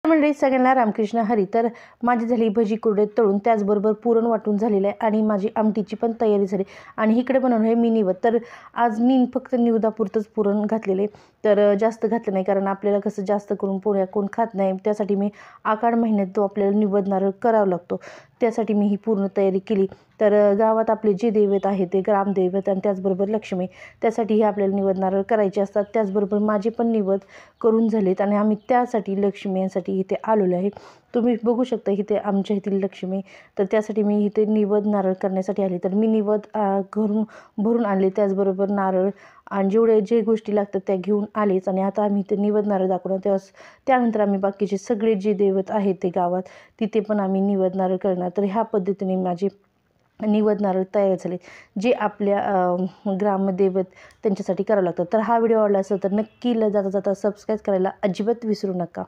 मंडळी सगळ्यांना रामकृष्ण हरी. तर माझी झाली भजी कुरडे तळून, त्याचबरोबर पुरण वाटून झालेलं आहे आणि माझी आमटीची पण तयारी झाली आणि इकडे बनवलं आहे मी निवद. तर आज मी फक्त निवदापुरतंच पुरण घातलेले, तर जास्त घातलं नाही, कारण आपल्याला कसं जास्त करून पोळ्या कोण खात नाही. त्यासाठी मी आषाढ महिन्यात तो आपल्याला निवद नारळ करावा लागतो, त्यासाठी मी ही पूर्ण तयारी केली. तर गावात आपले जे दैवत आहे ते ग्रामदैवत आणि त्याचबरोबर लक्ष्मी, त्यासाठी हे आपल्याला निवद नारळ करायचे असतात. त्याचबरोबर माझे पण निवद करून झालेत आणि आम्ही त्यासाठी लक्ष्मी यांसाठी इथे आलेलो आहे. तुम्ही बघू शकता इथे आमच्या इथली लक्ष्मी. तर त्यासाठी मी इथे निवद नारळ करण्यासाठी आले. तर मी निवद घरून भरून आणले, त्याचबरोबर नारळ आणि जेवढे जे गोष्टी लागतात त्या घेऊन आलेच. आणि आता आम्ही इथे निवद नारळ दाखवणार, त्यानंतर आम्ही बाकीचे सगळे जे दैवत आहेत ते गावात, तिथे पण आम्ही निवद नारळ करणार. तर ह्या पद्धतीने माझे निवद नारळ तयार झाले, जे आपल्या ग्रामदैवत त्यांच्यासाठी करावं लागतं. तर हा व्हिडिओ आवडला असेल तर नक्की जाता जाता सबस्क्राईब करायला अजिबात विसरू नका.